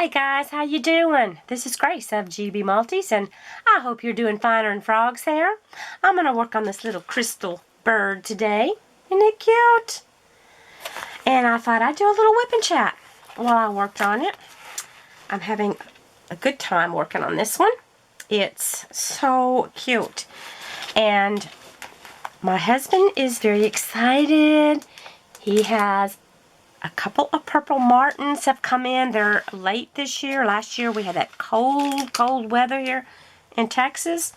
Hey guys, how you doing? This is Grace of GB Multis, and I hope you're doing finer than frogs there. I'm going to work on this little crystal bird today. Isn't it cute? And I thought I'd do a little whip and chat while I worked on it. I'm having a good time working on this one. It's so cute. And my husband is very excited. He has a couple of purple martins have come in. They're late this year. Last year we had that cold weather here in Texas.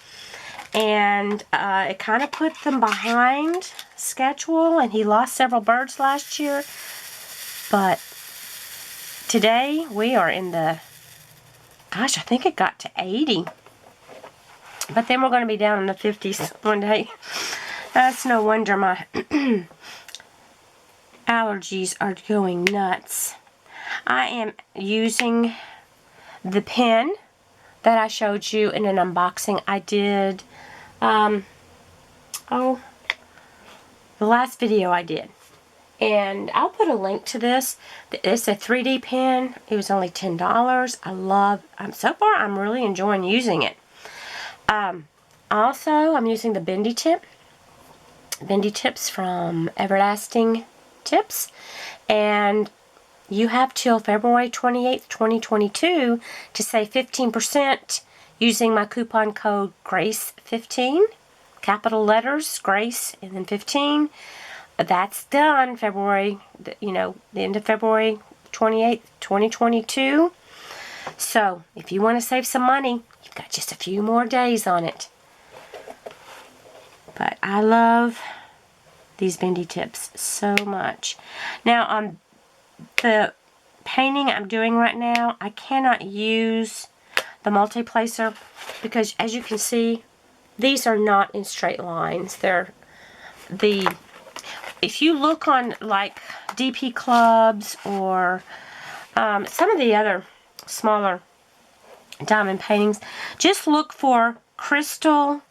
And it kind of put them behind schedule. And he lost several birds last year. But today we are in the, gosh, I think it got to 80. But then we're going to be down in the 50s one day. That's no wonder my allergies are going nuts. I am using the pen that I showed you in an unboxing I did, the last video I did. And I'll put a link to this. It's a 3D pen. It was only $10. So far I'm really enjoying using it. Also, I'm using the bendy tips from Everlasting Tips, and you have till February 28th, 2022 to save 15% using my coupon code GRACE15, capital letters, GRACE, and then 15. That's done February, the end of February 28th, 2022. So, if you want to save some money, you've got just a few more days on it. But I love these bendy tips so much. Now, on the painting I'm doing right now, I cannot use the multi-placer because, as you can see, these are not in straight lines. If you look on like DP Clubs or some of the other smaller diamond paintings, just look for crystal.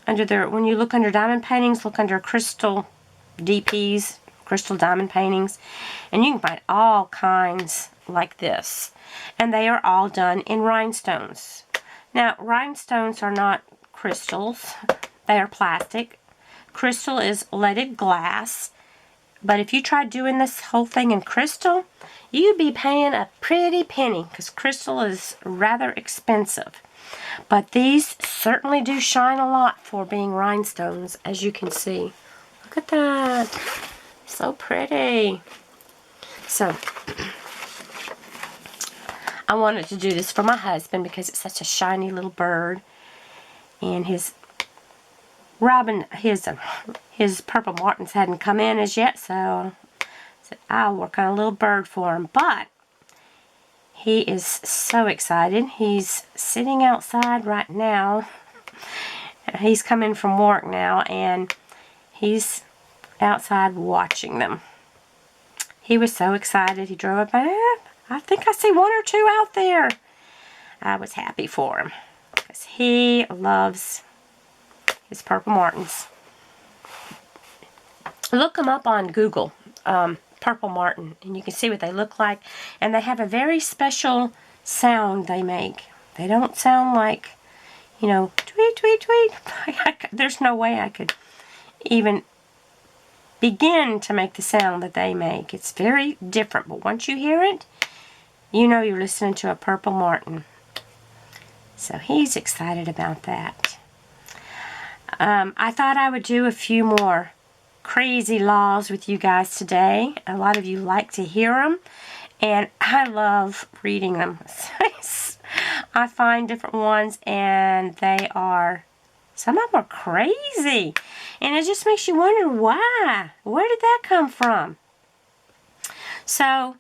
When you look under diamond paintings, look under crystal DPs, crystal diamond paintings, and you can find all kinds like this. And they are all done in rhinestones. Now, rhinestones are not crystals. They are plastic. Crystal is leaded glass. But if you try doing this whole thing in crystal, you'd be paying a pretty penny because crystal is rather expensive. But these certainly do shine a lot for being rhinestones, as you can see. Look at that. So pretty. So, I wanted to do this for my husband because it's such a shiny little bird. And his purple martins hadn't come in as yet, so I said I'll work on a little bird for him. But he is so excited. He's sitting outside right now. He's coming from work now, and he's outside watching them. He was so excited. He drove up. I think I see one or two out there. I was happy for him because he loves his purple martins. Look them up on Google. Purple martin, and you can see what they look like, and they have a very special sound they make. They don't sound like, tweet, tweet, tweet. There's no way I could even begin to make the sound that they make. It's very different, but once you hear it, you know you're listening to a purple martin. So he's excited about that. I thought I would do a few more crazy laws with you guys today. A lot of you like to hear them, and I love reading them. I find different ones, and some of them are crazy, and it just makes you wonder why. Where did that come from? So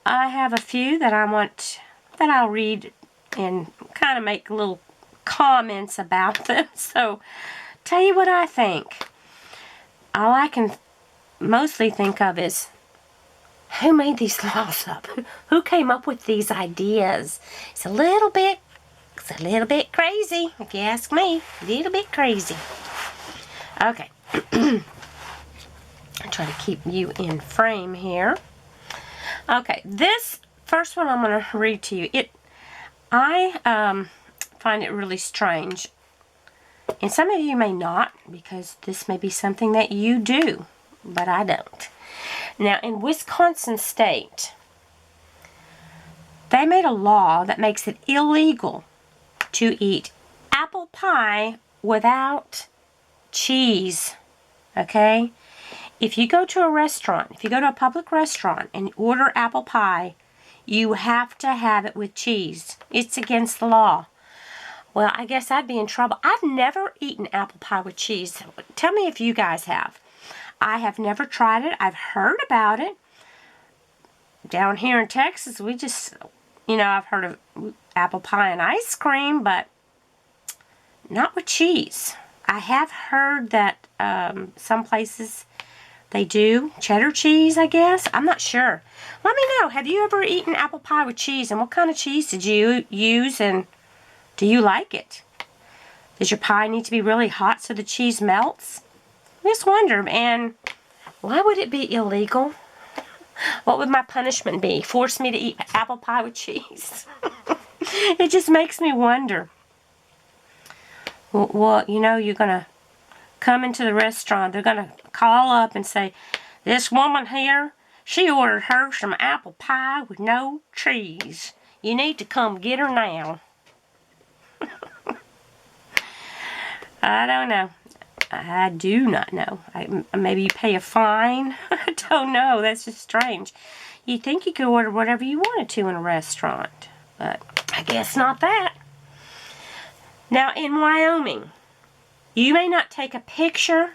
I have a few that I'll read and kind of make little comments about them. So tell you what I think. All I can mostly think of is, who made these laws up? Who came up with these ideas? It's a little bit crazy, if you ask me. A little bit crazy. Okay. I try to keep you in frame here. Okay, this first one I'm going to read to you. I find it really strange. And some of you may not, because this may be something that you do, but I don't. Now, in Wisconsin State, they made a law that makes it illegal to eat apple pie without cheese, okay? If you go to a restaurant, if you go to a public restaurant and order apple pie, you have to have it with cheese. It's against the law. Well, I guess I'd be in trouble. I've never eaten apple pie with cheese. Tell me if you guys have. I have never tried it. I've heard about it. Down here in Texas, we just, I've heard of apple pie and ice cream, but not with cheese. I have heard that some places they do cheddar cheese, I guess. I'm not sure. Let me know. Have you ever eaten apple pie with cheese? And what kind of cheese did you use? And do you like it? Does your pie need to be really hot so the cheese melts? I just wonder. And why would it be illegal? What would my punishment be? Force me to eat apple pie with cheese? It just makes me wonder. Well, you're going to come into the restaurant. They're going to call up and say, this woman here, she ordered her some apple pie with no cheese. You need to come get her now. I don't know. I do not know. Maybe you pay a fine. I don't know. That's just strange. You'd think you could order whatever you wanted to in a restaurant. But I guess not that. Now, in Wyoming, you may not take a picture.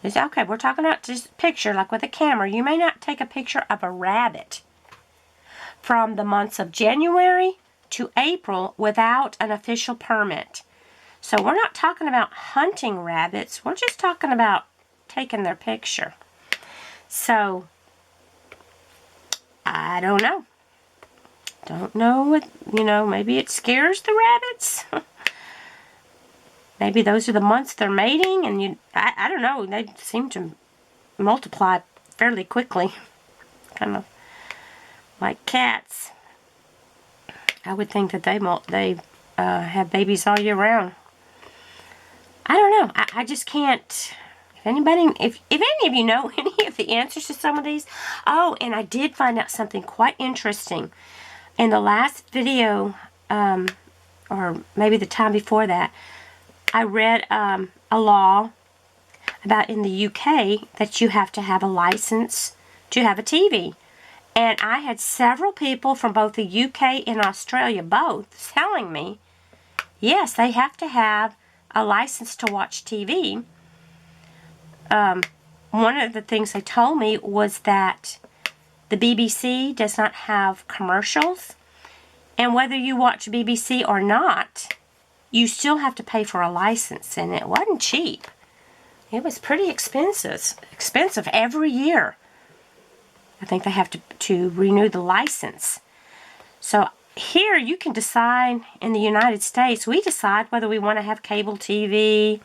Okay, we're talking about just a picture, like with a camera. You may not take a picture of a rabbit from the months of January to April without an official permit. So we're not talking about hunting rabbits. We're just talking about taking their picture. So, I don't know. Don't know what, maybe it scares the rabbits. Maybe those are the months they're mating, and I don't know. They seem to multiply fairly quickly. Kind of like cats. I would think that they have babies all year round. I don't know. I just can't. If any of you know any of the answers to some of these. Oh, and I did find out something quite interesting. In the last video, or maybe the time before that, I read a law about in the UK that you have to have a license to have a TV. And I had several people from both the UK and Australia both telling me, yes, they have to have a license to watch TV. One of the things they told me was that the BBC does not have commercials. And whether you watch BBC or not, you still have to pay for a license. And it wasn't cheap. It was pretty expensive every year. I think they have to renew the license. So here you can decide, in the United States, we decide whether we want to have cable TV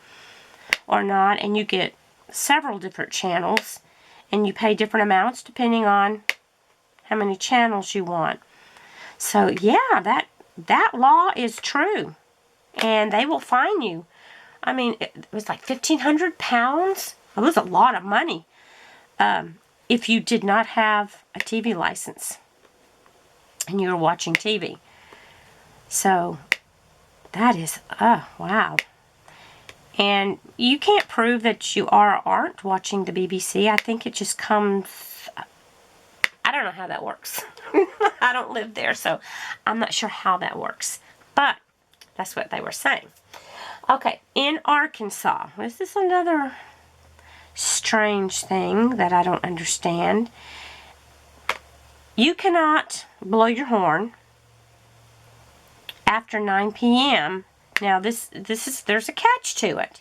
or not, and you get several different channels, and you pay different amounts depending on how many channels you want. So yeah, that law is true, and they will fine you. I mean, it was like 1,500 pounds. It was a lot of money if you did not have a TV license and you were watching TV. So that is, wow. And you can't prove that you are or aren't watching the BBC. I think it just comes, I don't know how that works. I don't live there, so I'm not sure how that works. But that's what they were saying. Okay, in Arkansas, this is another strange thing that I don't understand. You cannot blow your horn after 9 p.m. Now, there's a catch to it.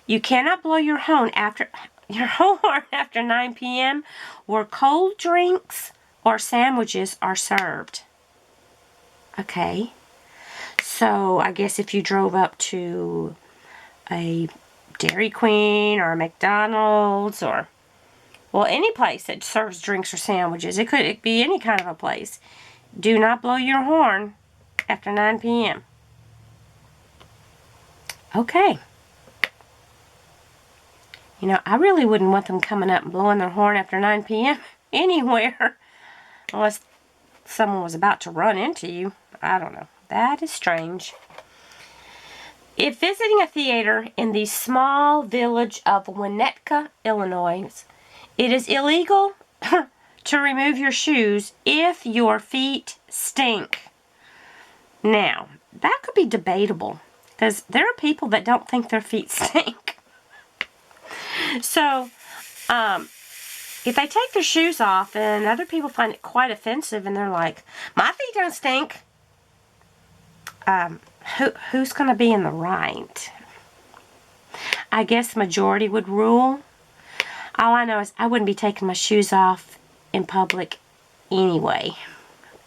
You cannot blow your horn after 9 p.m. where cold drinks or sandwiches are served. Okay. So, I guess if you drove up to a Dairy Queen or a McDonald's or, well, any place that serves drinks or sandwiches, it could be any kind of a place. do not blow your horn after 9 p.m. Okay. You know, I really wouldn't want them coming up and blowing their horn after 9 p.m. anywhere. Unless someone was about to run into you. I don't know. That is strange. If visiting a theater in the small village of Winnetka, Illinois, it is illegal to remove your shoes if your feet stink. Now, that could be debatable, because there are people that don't think their feet stink. So, if they take their shoes off and other people find it quite offensive and they're like, my feet don't stink, who's going to be in the right? I guess the majority would rule. All I know is I wouldn't be taking my shoes off in public anyway.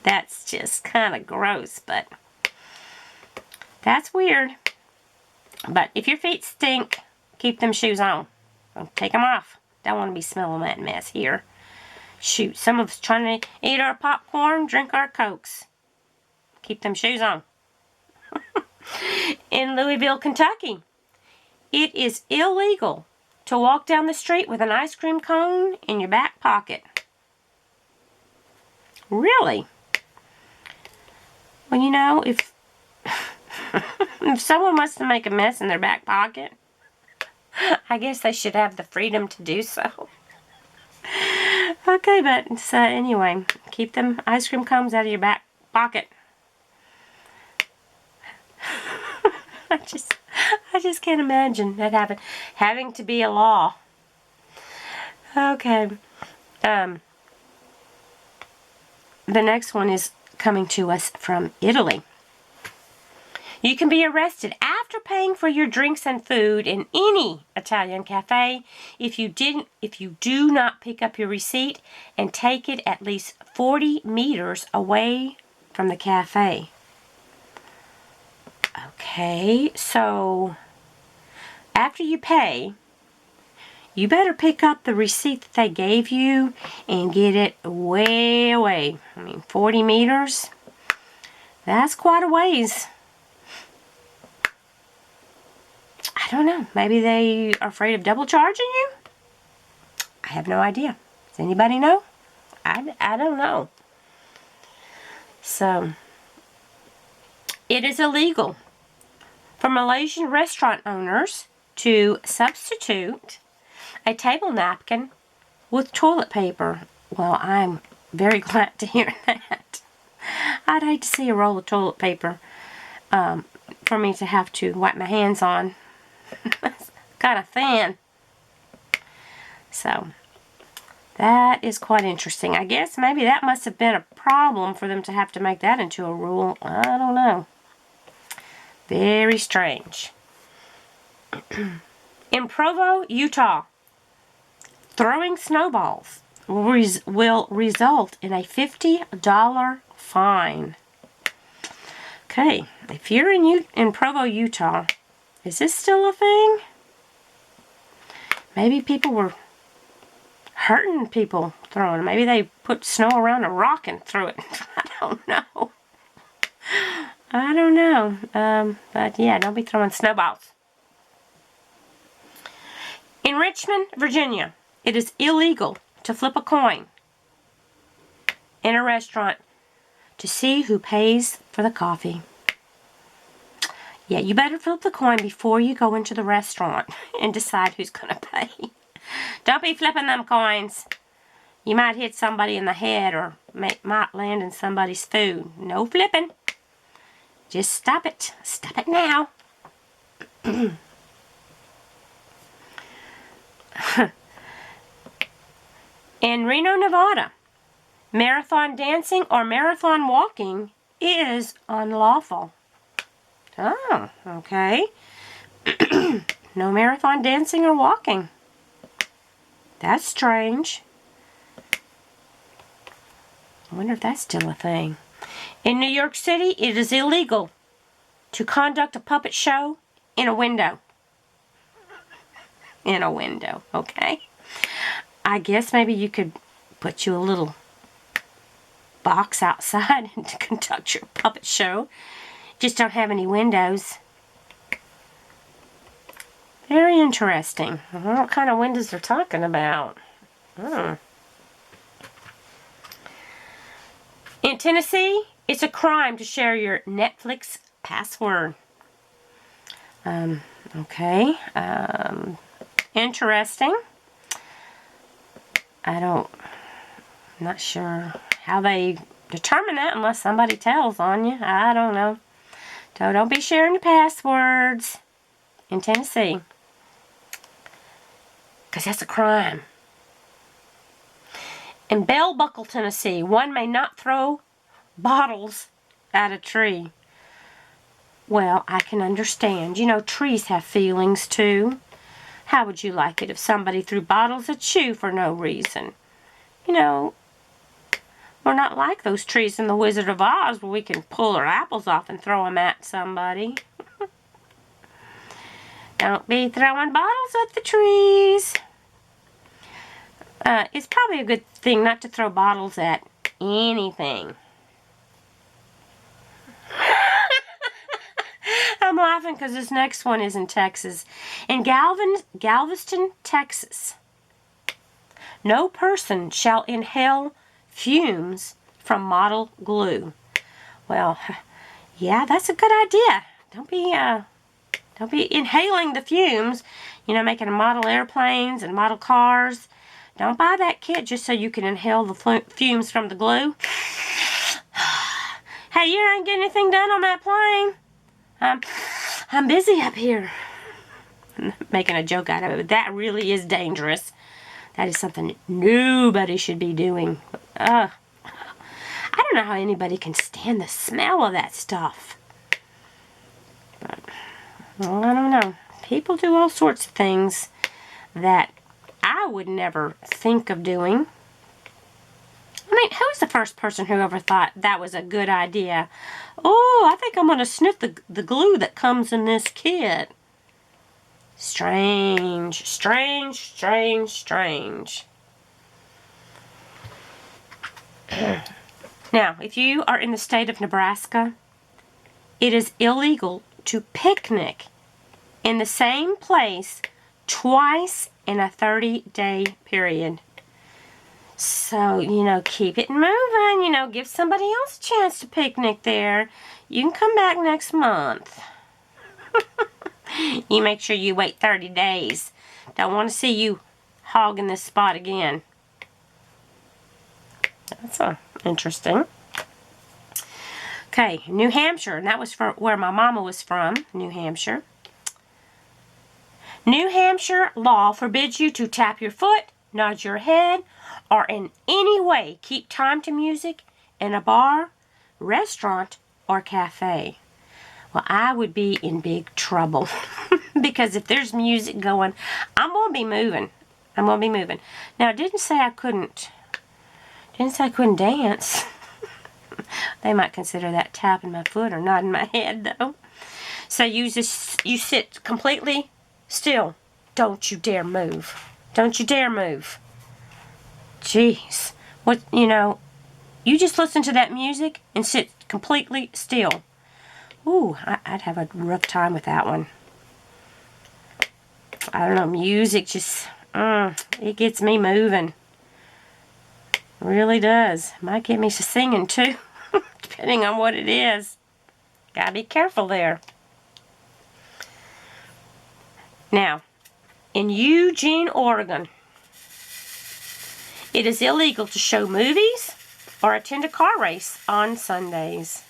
That's just kind of gross, but that's weird. But if your feet stink, keep them shoes on. Don't take them off. Don't want to be smelling that mess here. Shoot, some of us trying to eat our popcorn, drink our Cokes. Keep them shoes on. In Louisville, Kentucky, it is illegal to walk down the street with an ice cream cone in your back pocket. Really? Well, you know, if someone wants to make a mess in their back pocket, I guess they should have the freedom to do so. Okay, but so anyway, keep them ice cream cones out of your back pocket. I just can't imagine that having to be a law. Okay. The next one is coming to us from Italy. You can be arrested after paying for your drinks and food in any Italian cafe if you do not pick up your receipt and take it at least 40 meters away from the cafe. Okay, so after you pay, you better pick up the receipt that they gave you and get it way away. I mean, 40 meters, that's quite a ways. I don't know. Maybe they are afraid of double charging you? I have no idea. Does anybody know? I don't know. So, it is illegal for Malaysian restaurant owners to substitute a table napkin with toilet paper. Well, I'm very glad to hear that. I'd hate to see a roll of toilet paper for me to have to wipe my hands on. It's kind of thin. So, that is quite interesting. I guess maybe that must have been a problem for them to have to make that into a rule. I don't know. Very strange. In Provo, Utah, throwing snowballs will result in a $50 fine. Okay, if you're in Provo, Utah, is this still a thing? Maybe people were hurting people throwing them. Maybe they put snow around a rock and threw it. I don't know. I don't know. But yeah, don't be throwing snowballs. In Richmond, Virginia, it is illegal to flip a coin in a restaurant to see who pays for the coffee. Yeah, you better flip the coin before you go into the restaurant and decide who's going to pay. Don't be flipping them coins. You might hit somebody in the head or might land in somebody's food. No flipping. Just stop it. Stop it now. In Reno, Nevada, marathon dancing or marathon walking is unlawful. Oh, okay. No marathon dancing or walking. That's strange. I wonder if that's still a thing. In New York City, it is illegal to conduct a puppet show in a window. In a window, okay? I guess maybe you could put you a little box outside and to conduct your puppet show. Just don't have any windows. Very interesting. I don't know what kind of windows they're talking about. In Tennessee, it's a crime to share your Netflix password. Okay. Interesting. I'm not sure how they determine that unless somebody tells on you. I don't know. So don't be sharing your passwords in Tennessee, because that's a crime. In Bell Buckle, Tennessee, one may not throw bottles at a tree. Well, I can understand. You know, trees have feelings too. How would you like it if somebody threw bottles at you for no reason? You know, we're not like those trees in The Wizard of Oz where we can pull our apples off and throw them at somebody. Don't be throwing bottles at the trees. It's probably a good thing not to throw bottles at anything. I'm laughing because this next one is in Texas. In Galveston, Texas, no person shall inhale fumes from model glue. Well, yeah, that's a good idea. Don't be inhaling the fumes. You know, making model airplanes and model cars. Don't buy that kit just so you can inhale the fumes from the glue. Hey, you ain't getting anything done on that plane. I'm busy up here. I'm making a joke out of it, but that really is dangerous. That is something nobody should be doing. I don't know how anybody can stand the smell of that stuff. But, well, I don't know. People do all sorts of things that I would never think of doing. I mean, who's the first person who ever thought that was a good idea? Oh, I think I'm going to sniff the glue that comes in this kit. Strange, strange, strange, strange. Now, if you are in the state of Nebraska, it is illegal to picnic in the same place twice in a 30-day period. So, you know, keep it moving. You know, give somebody else a chance to picnic there. You can come back next month. You make sure you wait 30 days. Don't want to see you hogging this spot again. That's interesting. Okay, New Hampshire. And that was where my mama was from, New Hampshire. New Hampshire law forbids you to tap your foot, nod your head, or in any way keep time to music in a bar, restaurant, or cafe. Well, I would be in big trouble because if there's music going, I'm going to be moving. I'm going to be moving. Now, it didn't say I couldn't dance. They might consider that tapping my foot or nodding my head, though. So you sit completely still. Don't you dare move. Don't you dare move. Jeez. What, you know, you just listen to that music and sit completely still. Ooh, I'd have a rough time with that one. I don't know, music just, it gets me moving. Really does. Might get me to singing too, depending on what it is. Gotta be careful there. Now, in Eugene, Oregon, it is illegal to show movies or attend a car race on Sundays.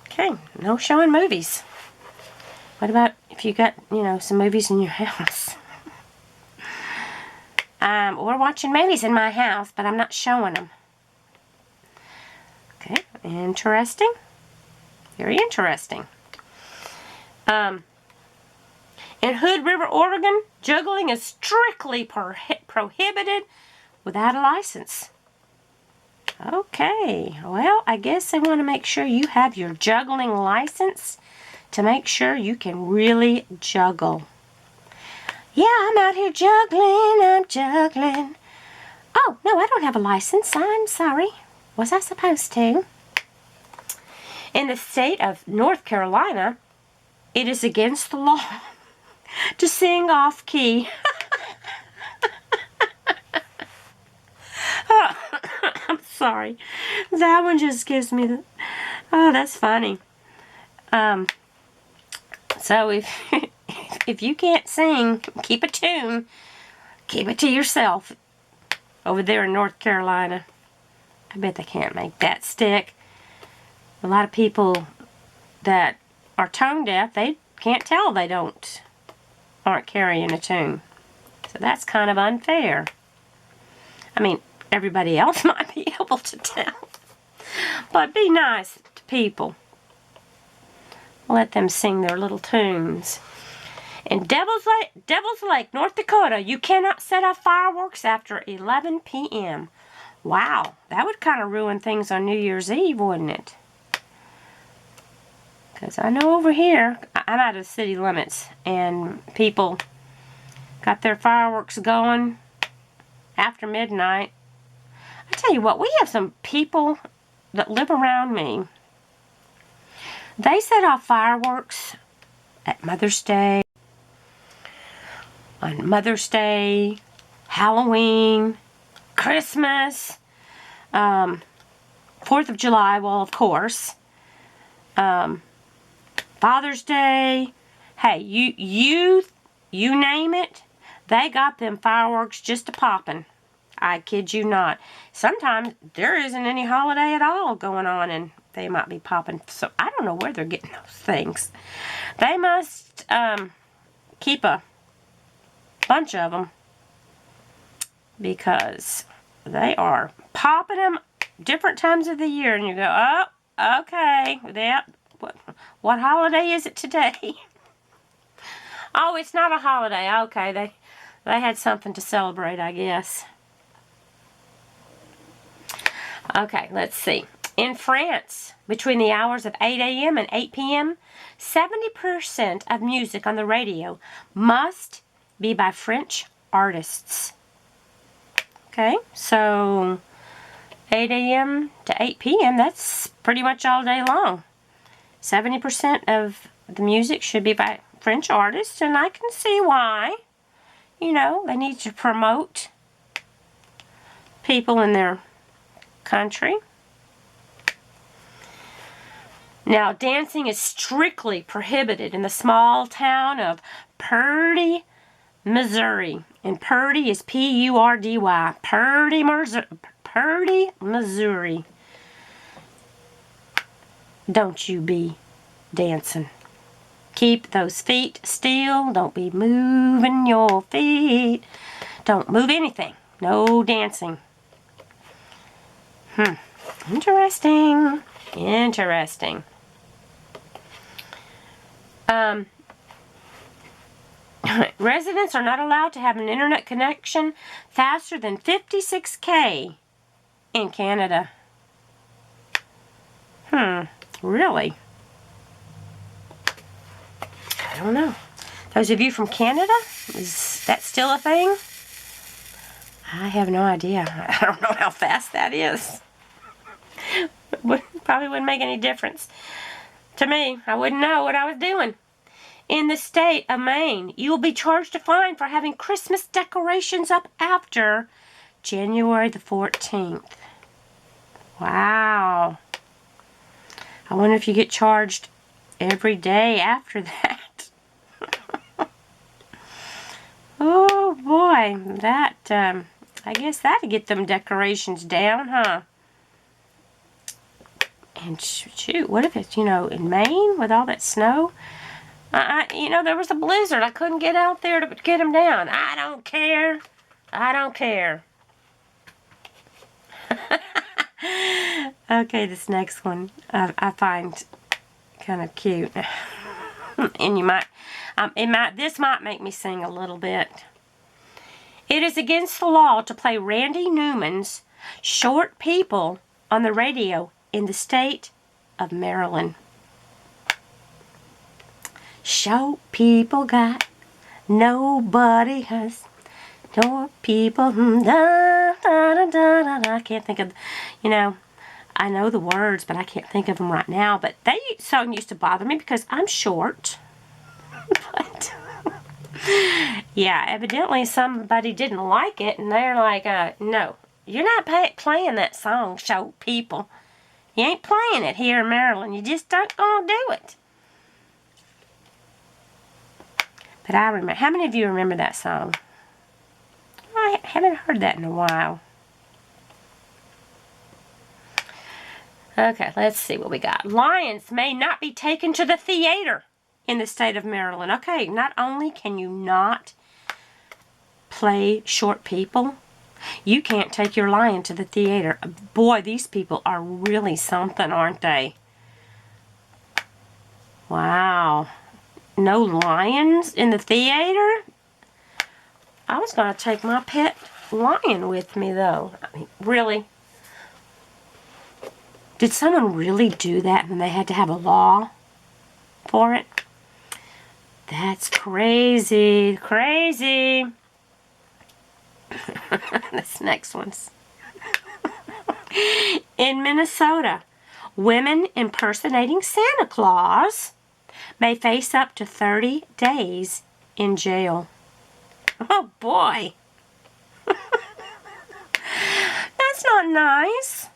Okay, no showing movies. What about if you got, you know, some movies in your house? We're watching movies in my house, but I'm not showing them. Okay, interesting. Very interesting. In Hood River, Oregon, juggling is strictly prohibited without a license. Okay, well, I guess they want to make sure you have your juggling license to make sure you can really juggle. Yeah, I'm out here juggling, I'm juggling. Oh, no, I don't have a license. I'm sorry. Was I supposed to? In the state of North Carolina, it is against the law to sing off key. I'm sorry. That one just gives me the... Oh, that's funny. So if you can't sing, keep a tune. Keep it to yourself over there in North Carolina. I bet they can't make that stick. A lot of people that are tone deaf, they can't tell they aren't carrying a tune. So that's kind of unfair. I mean, everybody else might be able to tell. But be nice to people. Let them sing their little tunes. In Devil's Lake, North Dakota, you cannot set off fireworks after 11 p.m. Wow, that would kind of ruin things on New Year's Eve, wouldn't it? Because I know over here, I'm out of city limits, and people got their fireworks going after midnight. I tell you what, we have some people that live around me. They set off fireworks at Mother's Day, on Mother's Day, Halloween, Christmas, 4th of July, well, of course, Father's Day. Hey, you name it, they got them fireworks just a-popping. I kid you not. Sometimes there isn't any holiday at all going on, and they might be popping. So I don't know where they're getting those things. They must keep a bunch of them, because they are popping them different times of the year, and you go, oh, okay, yeah, what holiday is it today? Oh, it's not a holiday. Okay, they had something to celebrate, I guess. Okay, let's see. In France, between the hours of 8 a.m. and 8 p.m., 70% of music on the radio must be by French artists. Okay, so 8 a.m. to 8 p.m., that's pretty much all day long. 70% of the music should be by French artists, and I can see why. You know, they need to promote people in their country. Now, dancing is strictly prohibited in the small town of Purdy, Missouri. And Purdy is P-U-R-D-Y. Purdy, Missouri. Don't you be dancing. Keep those feet still. Don't be moving your feet. Don't move anything. No dancing. Interesting. Interesting. Residents are not allowed to have an internet connection faster than 56K in Canada. Really? I don't know. Those of you from Canada, is that still a thing? I have no idea. I don't know how fast that is. Probably wouldn't make any difference to me. I wouldn't know what I was doing. In the state of Maine, you will be charged a fine for having Christmas decorations up after January the 14th. Wow. I wonder if you get charged every day after that. Oh boy, that, I guess that'd get them decorations down, huh? And shoot, what if it's, in Maine with all that snow? There was a blizzard. I couldn't get out there to get them down. I don't care. I don't care. Okay, this next one I find kind of cute. And this might make me sing a little bit. It is against the law to play Randy Newman's Short People on the radio in the state of Maryland. Short people got, nobody has. Short people, da, da, da, da, da. I can't think of, you know, I know the words, but I can't think of them right now. But that song used to bother me because I'm short. But yeah, evidently somebody didn't like it, and they're like, no, you're not playing that song, show people. You ain't playing it here in Maryland. You just don't gonna do it. But I remember. How many of you remember that song? I haven't heard that in a while. Okay, let's see what we got. Lions may not be taken to the theater in the state of Maryland. Okay, not only can you not play short people, you can't take your lion to the theater. Boy, these people are really something, aren't they? Wow. No lions in the theater? I was going to take my pet lion with me, though. I mean, really? Did someone really do that and they had to have a law for it? That's crazy. Crazy. This next one's. In Minnesota, women impersonating Santa Claus may face up to 30 days in jail. Oh, boy. That's not nice.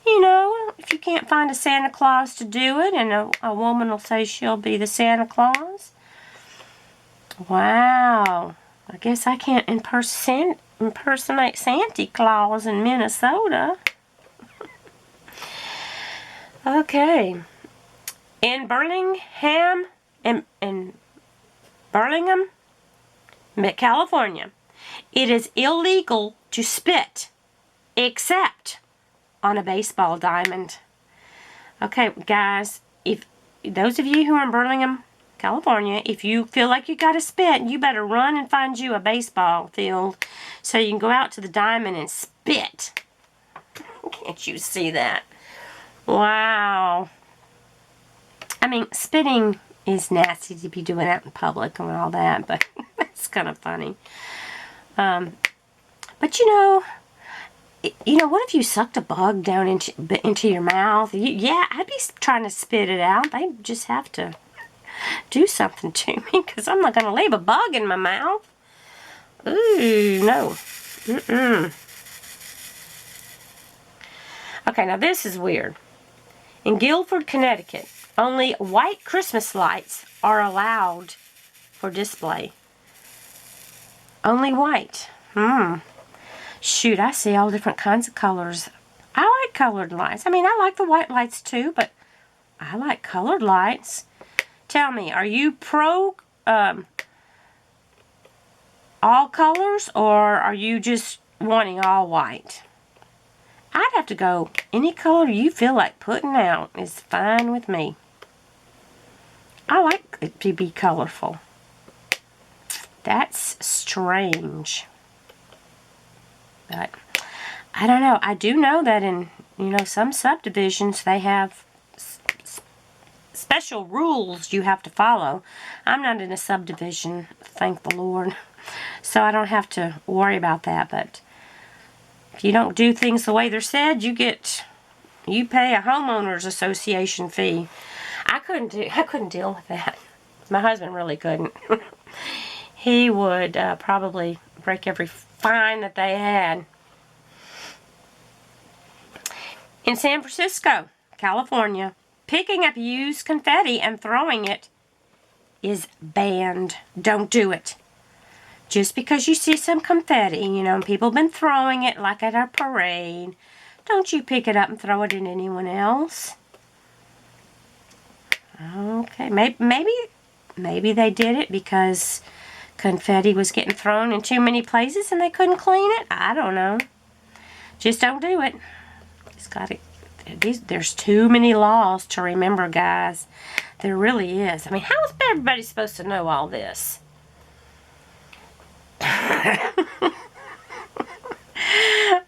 You know, if you can't find a Santa Claus to do it, and a woman will say she'll be the Santa Claus. Wow. I guess I can't impersonate Santa Claus in Minnesota. Okay. In Burlingame, California, it is illegal to spit except on a baseball diamond. Okay, guys, if those of you who are in Burlingame, California, if you feel like you gotta spit, you better run and find you a baseball field so you can go out to the diamond and spit. Can't you see that? Wow. I mean, spitting is nasty to be doing out in public and all that, but it's kind of funny. But you know, what if you sucked a bug down into your mouth? Yeah, I'd be trying to spit it out. They just have to do something to me because I'm not going to leave a bug in my mouth. Ooh, no. Mm-mm. Okay, now this is weird. In Guilford, Connecticut, only white Christmas lights are allowed for display. Only white. Shoot, I see all different kinds of colors. I like colored lights. I mean, I like the white lights too, but I like colored lights. Tell me, are you pro all colors, or are you just wanting all white? I'd have to go any color you feel like putting out is fine with me. I like it to be colorful. That's strange. But I don't know. I do know that in, some subdivisions they have special rules you have to follow. I'm not in a subdivision, thank the Lord. So I don't have to worry about that. But if you don't do things the way they're said, you pay a homeowners association fee. I couldn't deal with that. My husband really couldn't. He would probably break every fine that they had. In San Francisco, California, picking up used confetti and throwing it is banned. Don't do it. Just because you see some confetti, people have been throwing it like at a parade, don't you pick it up and throw it at anyone else. Okay, maybe they did it because confetti was getting thrown in too many places and they couldn't clean it. I don't know. Just don't do it. There's too many laws to remember, guys. There really is. I mean, how is everybody supposed to know all this?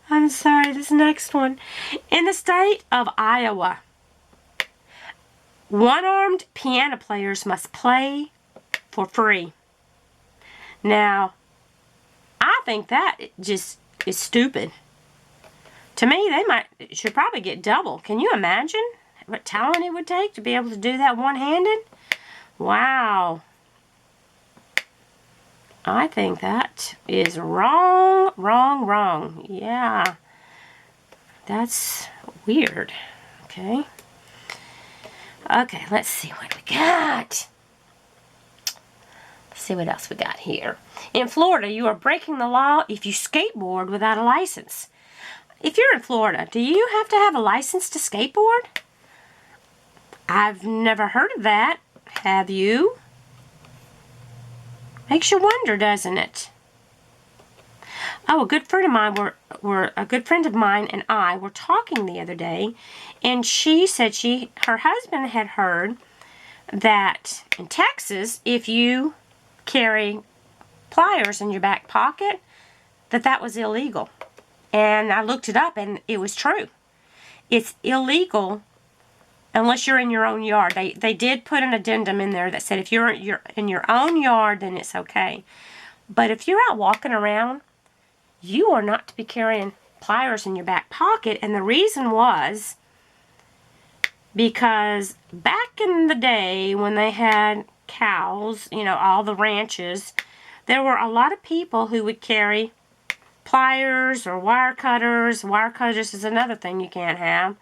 I'm sorry, this next one. In the state of Iowa, one-armed piano players must play for free. Now, I think that just is stupid. To me, should probably get double. Can you imagine what talent it would take to be able to do that one-handed? Wow. I think that is wrong, wrong, wrong. Yeah. That's weird. Okay. Okay, let's see what we got. Let's see what else we got here. In Florida, you are breaking the law if you skateboard without a license. If you're in Florida, do you have to have a license to skateboard? I've never heard of that. Have you? Makes you wonder, doesn't it? Oh, a good friend of mine and I were talking the other day, and she said her husband had heard that in Texas, if you carry pliers in your back pocket, that was illegal. And I looked it up, and it was true. It's illegal unless you're in your own yard. They did put an addendum in there that said if you're in your own yard, then it's okay. But if you're out walking around, you are not to be carrying pliers in your back pocket. And the reason was because back in the day when they had cows, you know, all the ranches, there were a lot of people who would carry pliers or wire cutters. Wire cutters is another thing you can't have.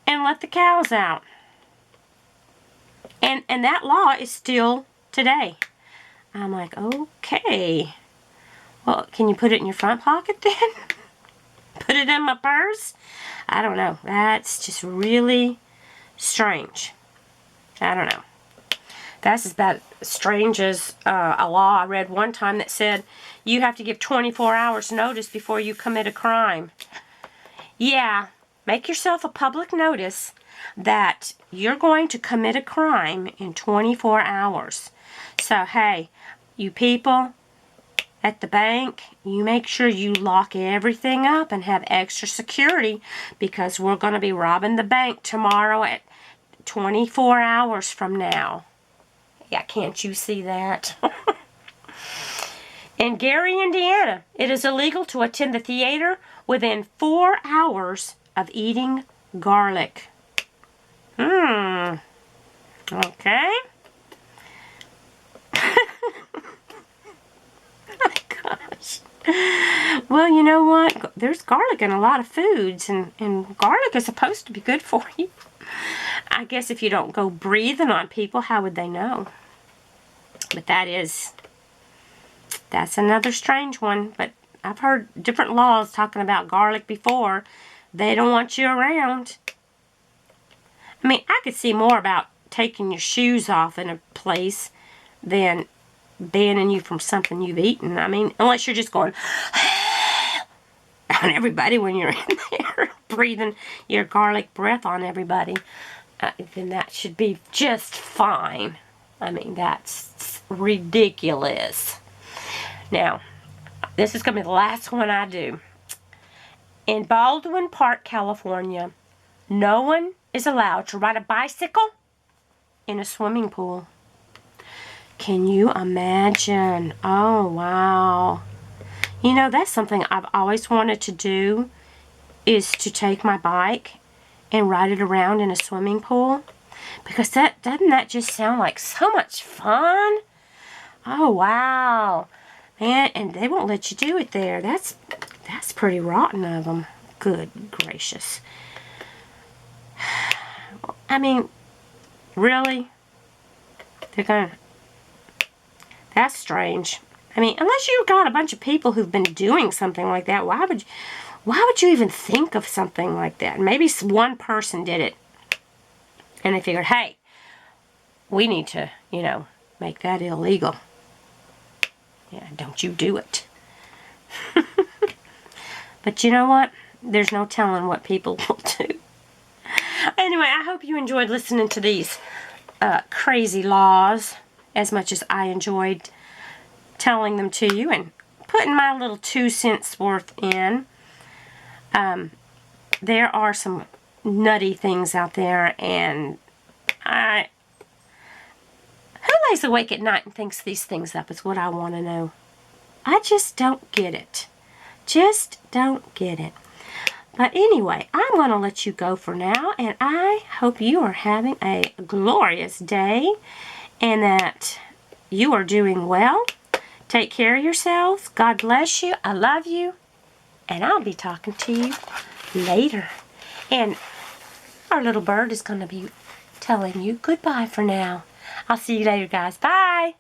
And let the cows out. And that law is still today. I'm like, okay. Well, can you put it in your front pocket then? Put it in my purse? I don't know. That's just really strange. I don't know. That's about as strange as a law I read one time that said you have to give 24 hours notice before you commit a crime. Yeah, make yourself a public notice that you're going to commit a crime in 24 hours. So, hey, you people at the bank, you make sure you lock everything up and have extra security because we're going to be robbing the bank tomorrow at 24 hours from now. Yeah, can't you see that? In Gary, Indiana, it is illegal to attend the theater within 4 hours of eating garlic. Okay. Oh, gosh. Well, you know what? There's garlic in a lot of foods, and garlic is supposed to be good for you. I guess if you don't go breathing on people, how would they know? But that's another strange one. But I've heard different laws talking about garlic before. They don't want you around. I mean, I could see more about taking your shoes off in a place than banning you from something you've eaten. I mean, unless you're just going on everybody when you're in there, breathing your garlic breath on everybody, then that should be just fine. I mean, that's ridiculous. Now, this is going to be the last one I do. In Baldwin Park, California, no one is allowed to ride a bicycle in a swimming pool. Can you imagine? Oh, wow. You know, that's something I've always wanted to do, is to take my bike and ride it around in a swimming pool. Because doesn't that just sound like so much fun? Oh, wow. Man, and they won't let you do it there. That's pretty rotten of them. Good gracious. I mean, really? They're gonna... That's strange. I mean, unless you've got a bunch of people who've been doing something like that, why would you even think of something like that? Maybe one person did it. And they figured, hey, we need to, you know, make that illegal. Yeah, don't you do it. But you know what? There's no telling what people will do. Anyway, I hope you enjoyed listening to these crazy laws as much as I enjoyed telling them to you and putting my little 2 cents worth in. There are some nutty things out there, and who lays awake at night and thinks these things up is what I want to know. I just don't get it. Just don't get it. But anyway, I'm going to let you go for now, and I hope you are having a glorious day and that you are doing well. Take care of yourselves. God bless you. I love you, and I'll be talking to you later. And our little bird is going to be telling you goodbye for now. I'll see you later, guys. Bye.